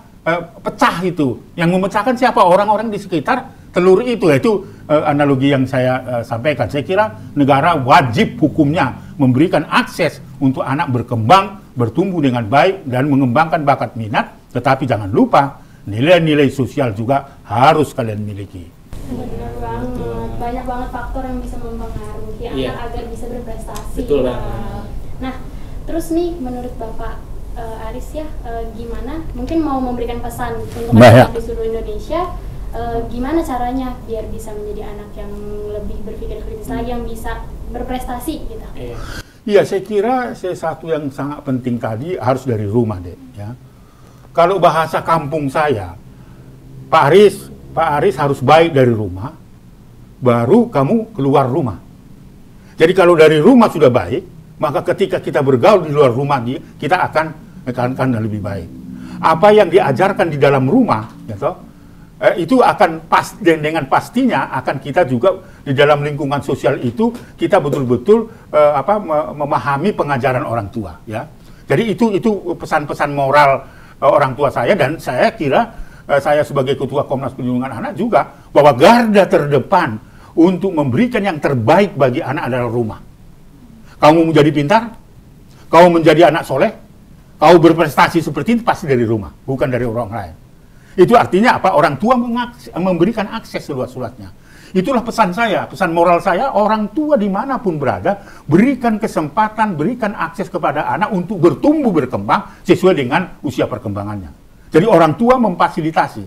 pecah itu. Yang memecahkan siapa? Orang-orang di sekitar telur itu. Itu analogi yang saya sampaikan. Saya kira negara wajib hukumnya memberikan akses untuk anak berkembang, bertumbuh dengan baik, dan mengembangkan bakat minat, tetapi jangan lupa nilai-nilai sosial juga harus kalian miliki. Benar banget, banyak banget faktor yang bisa mempengaruhi anak agar bisa berprestasi. Betul banget. Nah, terus nih menurut Bapak Aris ya, gimana? Mungkin mau memberikan pesan untuk anak di seluruh Indonesia, gimana caranya biar bisa menjadi anak yang lebih berpikir kritis lagi, yang bisa berprestasi gitu? Iya, saya kira sesuatu yang sangat penting tadi harus dari rumah deh, ya. Kalau bahasa kampung saya, Pak Aris harus baik dari rumah, baru kamu keluar rumah. Jadi kalau dari rumah sudah baik, maka ketika kita bergaul di luar rumah, kita akan lebih baik. Apa yang diajarkan di dalam rumah, gitu, itu akan dengan pastinya akan kita juga di dalam lingkungan sosial itu kita betul-betul memahami pengajaran orang tua, ya. Jadi itu pesan-pesan moral orang tua saya, dan saya kira saya sebagai Ketua Komnas Perlindungan Anak juga, bahwa garda terdepan untuk memberikan yang terbaik bagi anak adalah rumah. Kamu menjadi pintar, kamu menjadi anak soleh, kamu berprestasi seperti itu pasti dari rumah, bukan dari orang lain. Itu artinya apa? Orang tua memberikan akses seluas-luasnya. Itulah pesan saya, pesan moral saya, orang tua dimanapun berada, berikan kesempatan, berikan akses kepada anak untuk bertumbuh, berkembang, sesuai dengan usia perkembangannya. Jadi orang tua memfasilitasi.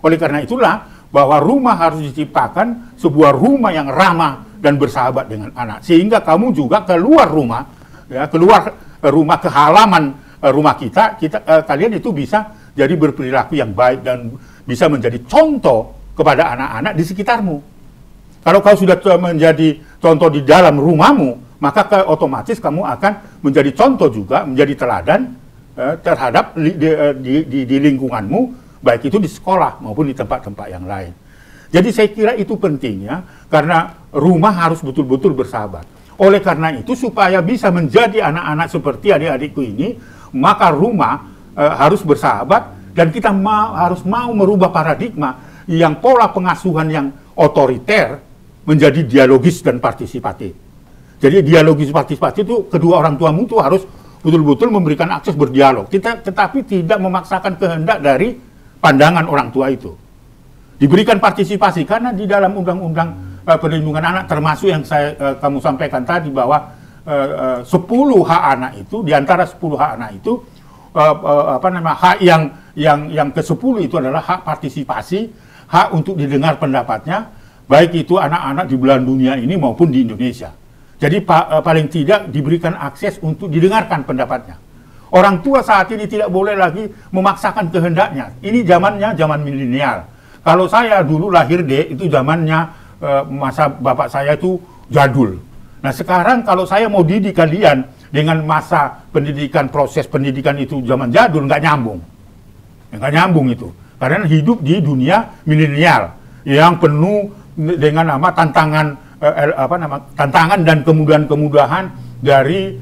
Oleh karena itulah, bahwa rumah harus diciptakan sebuah rumah yang ramah dan bersahabat dengan anak. Sehingga kamu juga keluar rumah, ya, keluar rumah ke halaman rumah kita kalian itu bisa jadi berperilaku yang baik dan bisa menjadi contoh kepada anak-anak di sekitarmu. Kalau kau sudah menjadi contoh di dalam rumahmu, maka otomatis kamu akan menjadi contoh juga, menjadi teladan terhadap di lingkunganmu, baik itu di sekolah maupun di tempat-tempat yang lain. Jadi saya kira itu penting ya, karena rumah harus betul-betul bersahabat. Oleh karena itu, supaya bisa menjadi anak-anak seperti adik-adikku ini, maka rumah harus bersahabat, dan kita harus mau merubah paradigma yang pola pengasuhan yang otoriter menjadi dialogis dan partisipatif. Jadi dialogis partisipatif itu kedua orang tuamu itu harus betul-betul memberikan akses berdialog, tetapi tidak memaksakan kehendak dari pandangan orang tua itu. Diberikan partisipasi, karena di dalam undang-undang perlindungan anak, termasuk yang kamu sampaikan tadi, bahwa 10 hak anak itu, di antara 10 hak anak itu, hak yang ke-10 itu adalah hak partisipasi, hak untuk didengar pendapatnya, baik itu anak-anak di belahan dunia ini maupun di Indonesia. Jadi paling tidak diberikan akses untuk didengarkan pendapatnya. Orang tua saat ini tidak boleh lagi memaksakan kehendaknya. Ini zamannya zaman milenial. Kalau saya dulu lahir itu zamannya masa bapak saya itu jadul. Nah sekarang kalau saya mau didik kalian dengan masa pendidikan, proses pendidikan itu zaman jadul, nggak nyambung. Nggak nyambung itu. Karena hidup di dunia milenial yang penuh dengan tantangan tantangan dan kemudahan-kemudahan dari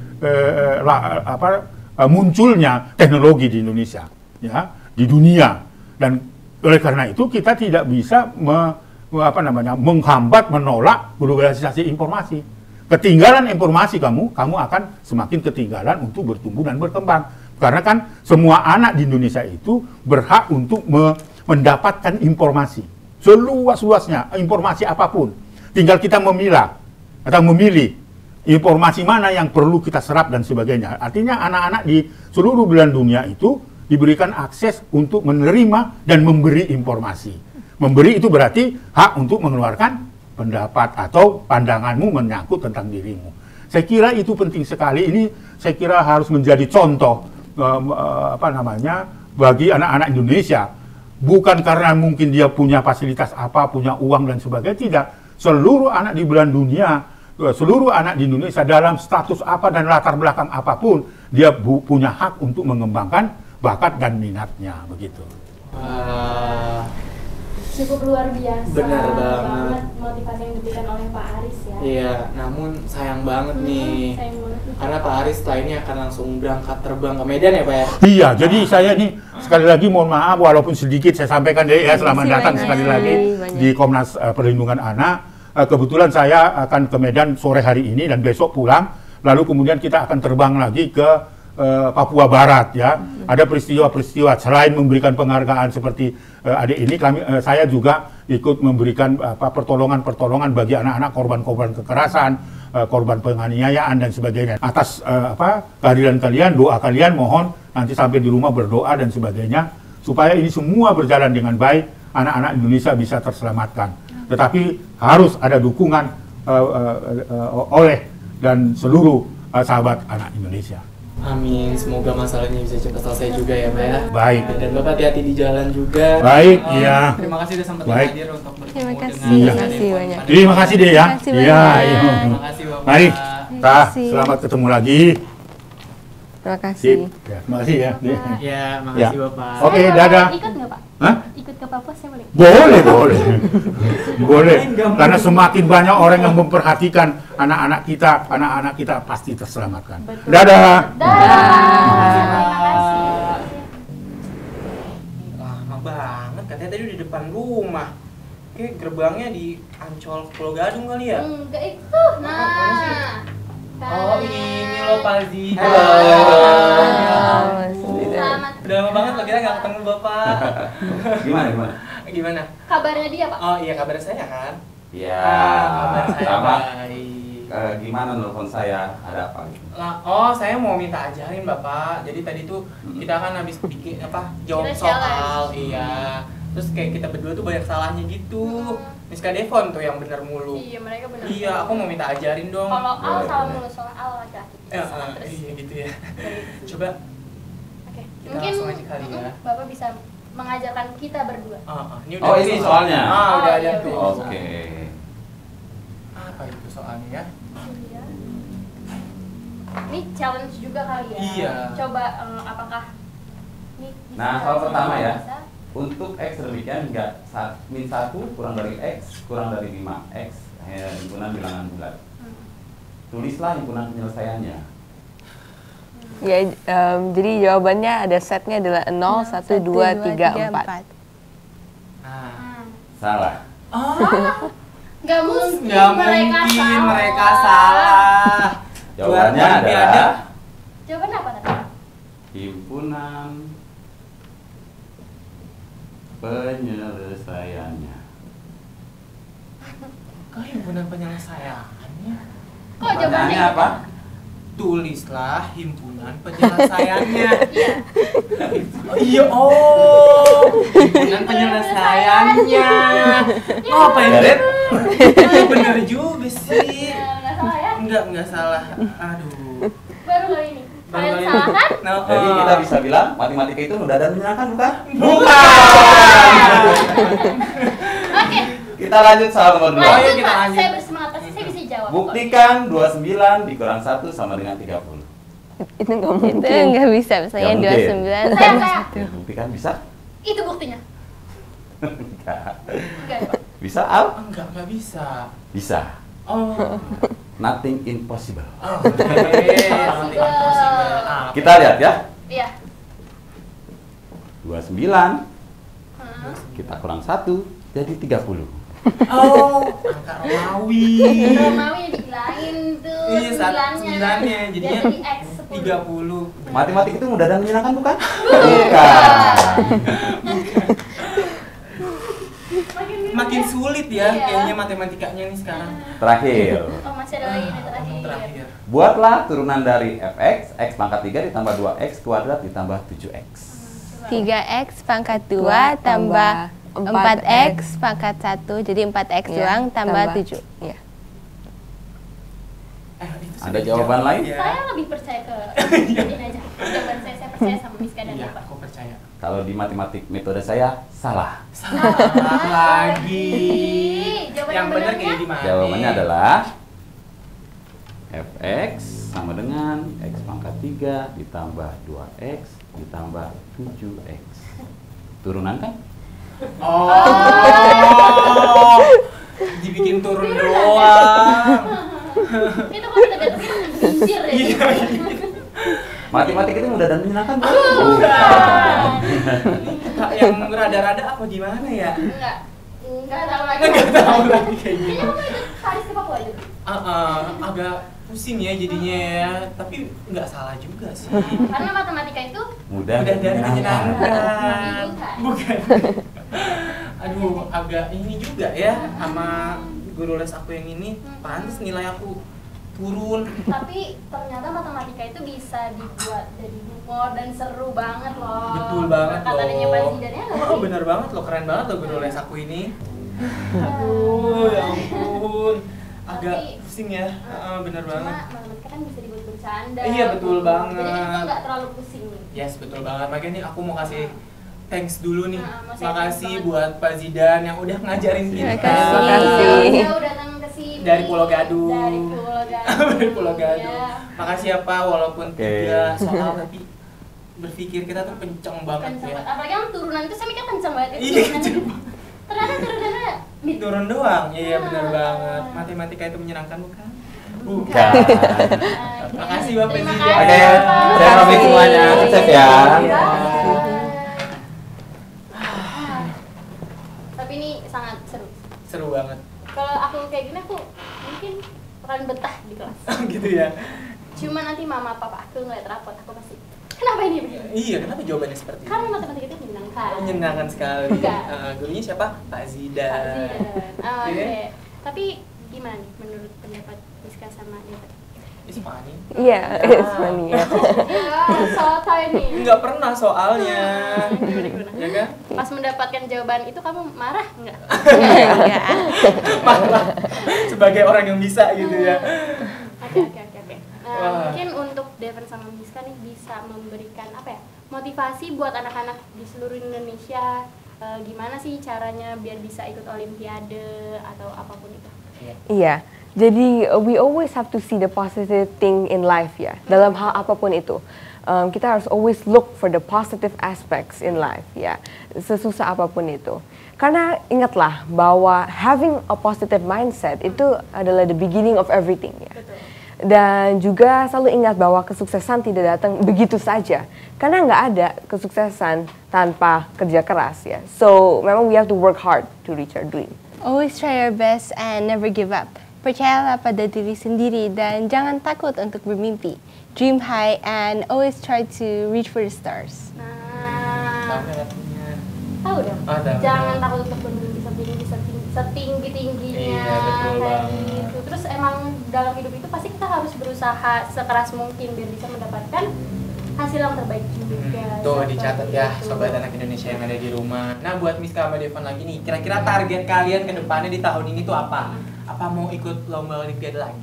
munculnya teknologi di Indonesia, ya, di dunia. Dan oleh karena itu kita tidak bisa menghambat, menolak globalisasi informasi. Ketinggalan informasi kamu akan semakin ketinggalan untuk bertumbuh dan berkembang. Karena kan semua anak di Indonesia itu berhak untuk mendapatkan informasi seluas-luasnya, informasi apapun. Tinggal kita memilah atau memilih informasi mana yang perlu kita serap dan sebagainya. Artinya anak-anak di seluruh belahan dunia itu diberikan akses untuk menerima dan memberi informasi. Memberi itu berarti hak untuk mengeluarkan pendapat atau pandanganmu menyangkut tentang dirimu. Saya kira itu penting sekali. Ini saya kira harus menjadi contoh bagi anak-anak Indonesia. Bukan karena mungkin dia punya fasilitas apa, punya uang dan sebagainya, tidak. Seluruh anak di belahan dunia, seluruh anak di Indonesia dalam status apa dan latar belakang apapun, dia punya hak untuk mengembangkan bakat dan minatnya, begitu. Cukup luar biasa. Benar banget. Motivasi yang diberikan oleh Pak Aris ya. Iya, namun sayang banget nih. Sayang banget. Karena Pak Aris setelah ini akan langsung berangkat terbang ke Medan ya Pak ya? Iya, jadi saya nih sekali lagi mohon maaf walaupun sedikit saya sampaikan ya, selamat datang sekali lagi di Komnas Perlindungan Anak. Kebetulan saya akan ke Medan sore hari ini dan besok pulang. Lalu kemudian kita akan terbang lagi ke Papua Barat ya. Ada peristiwa-peristiwa selain memberikan penghargaan seperti adik ini, saya juga ikut memberikan pertolongan bagi anak-anak korban-korban kekerasan, korban penganiayaan dan sebagainya. Atas kehadiran kalian, doa kalian, mohon nanti sampai di rumah berdoa dan sebagainya supaya ini semua berjalan dengan baik, anak-anak Indonesia bisa terselamatkan. Tetapi harus ada dukungan oleh dan seluruh sahabat anak Indonesia. Amin, semoga masalahnya bisa cepat selesai juga ya Pak ya. Baik. Dan Bapak hati-hati di jalan juga. Baik, iya. Terima kasih sudah sempat Baik. hadir untuk bertemu Terima kasih. dengan Terima kasih banyak. Terima kasih deh ya. Terima kasih Iya, banyak. iya. Terima kasih Bapak. Baik. Terima Tah, kasih. selamat ketemu lagi. Terima kasih. Sip. Ya, terima kasih ya. Ya, makasih Bapak. Oke, Saya boleh dadah. Ikut nggak Pak? Hah? Ikut ke Papua saya boleh? Boleh, boleh. Boleh. Karena semakin banyak orang yang memperhatikan anak-anak kita pasti terselamatkan. Betul. Dadah. Terima kasih. Lama banget, katanya tadi di depan rumah. Kayak gerbangnya di Ancol Pulau Gadung kali ya? Enggak itu. Nah. Oh ini loh Pak Zi. Selamat. Udah lama banget loh kita nggak ketemu Bapak. Gimana? Kabarnya dia Pak? Oh iya kabar saya kan? Ya, Kabar saya sama. baik. Gimana nelfon saya? Ada apa gitu? Oh saya mau minta ajarin Bapak. Jadi tadi tuh kita kan habis bikin jawab Kita soal, challenge. iya. Terus kayak kita berdua tuh banyak salahnya gitu. Miska Devon tuh yang bener mulu. Iya mereka benar. Iya, aku mau minta ajarin dong. Kalau Al Boleh, salah boleh. mulu soal Al laki-laki. Ya, Salah terus. iya gitu ya. Coba Oke. Kita Mungkin langsung aja kali ya. Bapak bisa mengajarkan kita berdua. ini Oh, ini soalnya? udah Oh, ada iya, tuh. udah. Oke. Apa itu soalnya ya? Iya. Ini challenge juga kali ya. Iya. Coba apakah ini bisa Nah, soal pertama ya. bisa? Untuk X demikian enggak min 1 kurang dari X kurang dari 5X himpunan bilangan bulat. Tulislah himpunan penyelesaiannya. Ya, jadi jawabannya ada setnya adalah 0, 1, 2, 3, 4. Nah. Hmm. Salah. Nggak mungkin, Nggak mungkin mereka salah. Jawabannya Juara Olimpiade. adalah Jawaban apa tadi? himpunan penyelesaiannya. Kok himpunan penyelesaiannya? Kok jawabannya Pertanyaannya apa? Tulislah himpunan penyelesaiannya. Iya. Oh, iya, himpunan penyelesaiannya. Oh, apa ya? Garet? Bener juga sih. Nggak salah ya? Enggak salah. Aduh. Baru kali ini. Baru Kalian kali salah ini. kan? Nah, Jadi kita bisa bilang matematika itu mudah dan menyenangkan, bukan? Oke. Kita lanjut soal nomor 2. Ayo, Lanjut kita Pak. lanjut. Saya bersemangat pasti saya bisa jawab. kok. Buktikan 29 dikurang 1 sama dengan 30. Itu nggak Itu mungkin. nggak bisa, misalnya Nggak mungkin. 29 Saya tambah saya. 1. Ya, buktikan bisa? Itu buktinya. Enggak. Enggak ya, Pak? Bisa, Al? Enggak bisa. Bisa. Oh. Nothing impossible. Oke. Sangat impossible. Kita lihat ya. Iya. 29. Kita kurang 1, jadi 30. Oh, angka Romawi. Romawi dihilangin tuh Iya, sembilannya. Jadinya jadi X 10. 30. Matematik itu mudah dan menyenangkan bukan? Makin sulit ya Iya. kayaknya matematikanya nih sekarang. Terakhir. Oh, masih ada lagi nih terakhir. Terakhir. Buatlah turunan dari fx, x pangkat 3 ditambah 2x kuadrat ditambah 7x. 3x pangkat 2 tambah 4x pangkat 1, jadi 4x doang tambah 7. Iya. Itu Ada sudah jawaban dijawab lain? ya. Saya lebih percaya ke ini aja. Jawaban saya percaya sama Miska dan Iya, Bapak. aku percaya. Kalau di matematik metode saya salah. Salah lagi. Jawaban Yang benar benarnya? kayak gimana? Jawabannya adalah fx sama dengan x pangkat 3 ditambah 2x ditambah 7x. Turunan kan? Oh. Dibikin turun doang. Itu kalau kita datangin binjir ya. Iya. Matematik itu mudah dan menyenangkan bukan? Kak, yang rada-rada apa gimana ya? Enggak tahu lagi. Nggak tahu lagi kayaknya. Kayaknya kamu itu Paris ke Papua itu. Agak pusing ya jadinya ya, tapi nggak salah juga sih. Karena matematika itu Mudah Udah dan menyenangkan. menyenangkan. Bukan. Bukan. Aduh, agak ini juga ya sama guru les aku yang ini. Pantes nilai aku turun. tapi ternyata matematika itu bisa dibuat jadi humor dan seru banget loh. Betul banget Kata adanya Pak loh. Zidan ya. Oh, bener banget loh, keren banget loh guru les aku ini. Aduh, ya ampun. Agak Tapi- pusing ya. Bener Cuma banget. matematika kan bisa dibuat bercanda. Iya, betul banget. Jadi kita nggak terlalu pusing. Yes, betul banget. Makanya nih aku mau kasih thanks dulu nih. Mau saya Makasih thanks buat Pak Zidan yang udah ngajarin kita. Terima kasih. Dia udah datang ke sini. Dari Pulau Gadung. Dari Pulau Gadung. Dari Pulau Gadung. Iya. Makasih ya Pak, walaupun Oke. 3 soal tapi berpikir kita tuh kenceng banget Kenceng ya. banget. Apalagi yang turunan itu saya mikir kenceng banget. Itu Iya, turunan. kenceng Ternyata turunannya Turun doang, iya benar Ah. banget. Matematika itu menyenangkan bukan? Bukan. Makasih Bapak Terima Zidan. Oke, kasih. saya pamit semuanya. Sukses ya. Iya. Tapi ini sangat seru. Seru banget. Kalau aku kayak gini aku mungkin akan betah di kelas. Gitu ya. Cuma nanti mama papa aku ngeliat rapot aku pasti kenapa ini begini? Iya, kenapa jawabannya seperti itu? Karena matematika itu menyenangkan. Menyenangkan sekali. Enggak. Gurunya siapa? Pak Zidan. Pak Zidan. Oh, Oke. Oke. Tapi gimana nih menurut pendapat Miska sama Deta? It's funny. Iya, it's funny ya. Ya, soal ini. Enggak pernah soalnya. Gimana? Ya kan? Pas mendapatkan jawaban itu kamu marah nggak? Enggak. Malah sebagai orang yang bisa gitu ya. Oke. Wah. Mungkin untuk Devan sama Miska nih bisa memberikan apa ya motivasi buat anak-anak di seluruh Indonesia. Gimana sih caranya biar bisa ikut Olimpiade atau apapun itu? Iya, jadi we always have to see the positive thing in life ya. Dalam hal apapun itu, kita harus always look for the positive aspects in life ya. Sesusah apapun itu. Karena ingatlah bahwa having a positive mindset itu adalah the beginning of everything ya. Dan juga selalu ingat bahwa kesuksesan tidak datang begitu saja. Karena nggak ada kesuksesan tanpa kerja keras ya. So memang we have to work hard to reach our dream. Always try your best and never give up. Percayalah pada diri sendiri dan jangan takut untuk bermimpi. Dream high and always try to reach for the stars. Nah, Tahu nggak lagunya? tahu dong. Oh, tahu. Jangan takut untuk bermimpi setinggi-tingginya. Iya, betul kayak banget. gitu. Terus emang dalam hidup itu pasti kita harus berusaha sekeras mungkin biar bisa mendapatkan hasil yang terbaik juga. Tuh Seperti dicatat ya itu. sobat anak Indonesia yang ada di rumah. Nah buat Miska sama Devan lagi nih, kira-kira target kalian ke depannya di tahun ini tuh apa? Apa mau ikut lomba Olimpiade lagi?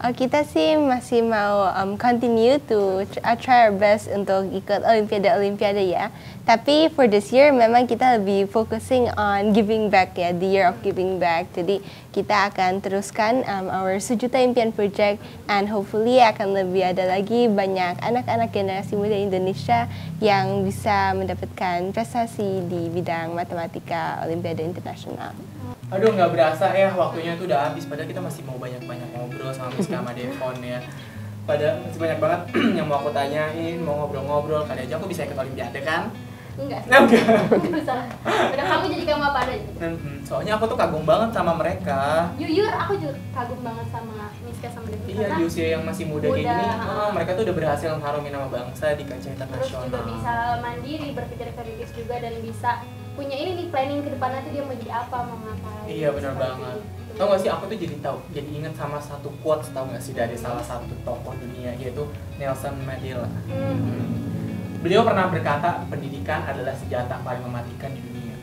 Kita sih masih mau continue to try our best untuk ikut Olimpiade ya. Tapi for this year memang kita lebih focusing on giving back ya, the year of giving back. Jadi kita akan teruskan our Sejuta Impian Project, and hopefully akan lebih ada lagi banyak anak-anak generasi muda Indonesia yang bisa mendapatkan prestasi di bidang matematika Olimpiade Internasional. Aduh, nggak berasa ya waktunya itu udah habis, padahal kita masih mau banyak-banyak ngobrol sama Miska sama Devon ya. Padahal masih banyak banget yang mau aku tanyain, mau ngobrol-ngobrol. Kali aja aku bisa ikut Olimpiade kan? Enggak. Enggak. Bisa. Udah kamu jadi kamu apa adanya. Soalnya aku tuh kagum banget sama mereka. Jujur, aku juga kagum banget sama Miska sama Devon. Iya, di usia yang masih muda kayak gini, mereka tuh udah berhasil mengharumi nama bangsa di kancah internasional. Terus juga bisa mandiri, berpikir kritis juga, dan bisa punya ini nih planning ke depannya tuh dia mau jadi apa, mau ngapain. Iya, benar banget. Itu. Tau gak sih, aku tuh jadi inget sama satu quotes, tau gak sih, dari salah satu tokoh dunia, yaitu Nelson Mandela. Beliau pernah berkata, pendidikan adalah senjata paling mematikan di dunia.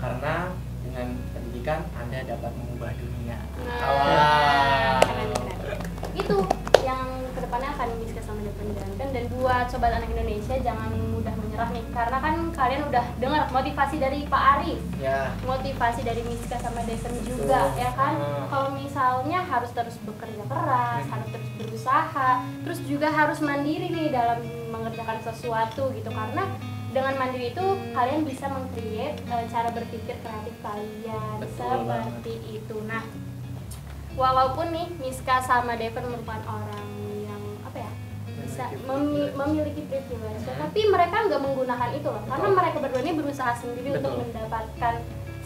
Karena dengan pendidikan Anda dapat mengubah dunia. Keren. Itu yang kedepannya akan Miska sama Devon jalankan. Dan buat sobat anak Indonesia, jangan mudah menyerah nih, karena kan kalian udah dengar motivasi dari Pak Arif, motivasi dari Miska sama Devon juga, ya kan. Kalau misalnya harus terus bekerja keras, harus terus berusaha, terus juga harus mandiri nih dalam mengerjakan sesuatu gitu, karena dengan mandiri itu kalian bisa meng-create cara berpikir kreatif kalian. Betul seperti banget. Itu. Nah, walaupun nih Miska sama Devon merupakan orang yang apa ya, bisa memiliki privilege, tapi mereka nggak menggunakan itu loh, karena mereka berdua ini berusaha sendiri untuk mendapatkan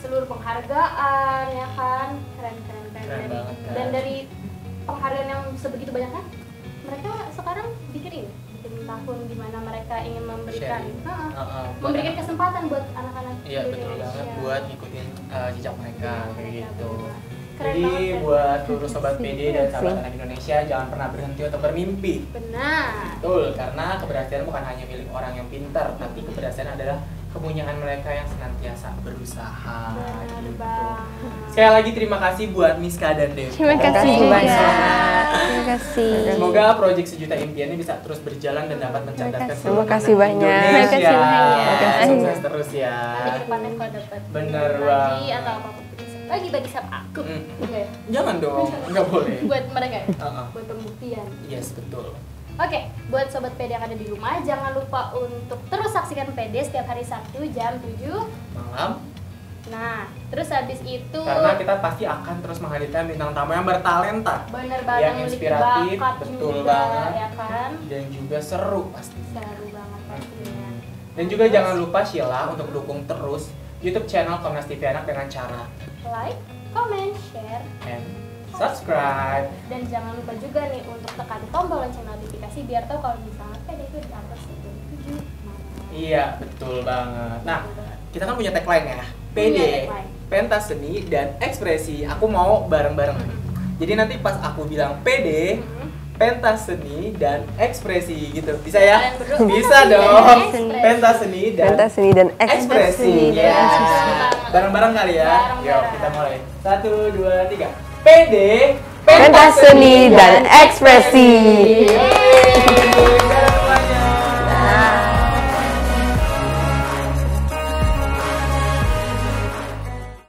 seluruh penghargaan, ya kan. Keren. Dan dari penghargaan yang sebegitu banyaknya, mereka sekarang bikin tahun di mana mereka ingin memberikan memberikan kesempatan buat anak-anak Indonesia. Iya, betul banget, buat ngikutin jejak mereka kayak gitu. Keren jadi banget, buat seluruh sobat PD dan sahabat anak Indonesia, jangan pernah berhenti untuk bermimpi. Benar. Betul, karena keberhasilan bukan hanya milik orang yang pintar, tapi keberhasilan adalah kepunyaan mereka yang senantiasa berusaha. Gitu. Sekali lagi terima kasih buat Miska dan Devon. Terima kasih banyak. Terima kasih. Semoga proyek Sejuta Impian ini bisa terus berjalan dan dapat mencerdaskan seluruh anak Indonesia. Terima kasih banyak. Sukses terus ya. Nanti depannya kalau dapat bener lagi atau apapun bagi sama aku. Okay. Jangan dong, nggak boleh. Buat mereka ya? Buat pembuktian. Yes, betul. Oke, buat sobat PD yang ada di rumah, jangan lupa untuk terus saksikan PD setiap hari Sabtu jam 7 malam. Nah, terus habis itu karena kita pasti akan terus menghadirkan bintang tamu yang bertalenta, bener banget, yang inspiratif, betul juga, banget, ya kan? Dan juga seru pasti. Seru banget pastinya. Dan juga jangan lupa Sheila untuk dukung terus YouTube channel Komnas TV Anak dengan cara like, comment, share, and subscribe. Dan jangan lupa juga nih untuk tekan tombol lonceng notifikasi biar tahu kalau misalnya PD itu di-upload setiap 7 Iya, betul banget. Nah, kita kan punya tagline ya, PD, pentas seni dan ekspresi. Aku mau bareng-bareng. Jadi nanti pas aku bilang PD, pentas seni dan ekspresi gitu. Bisa ya? Bisa dong. Pentas seni dan ekspresi. Ya. Bareng-bareng kali ya. Yuk, kita mulai. 1, 2, 3. PD, pentas seni dan ekspresi.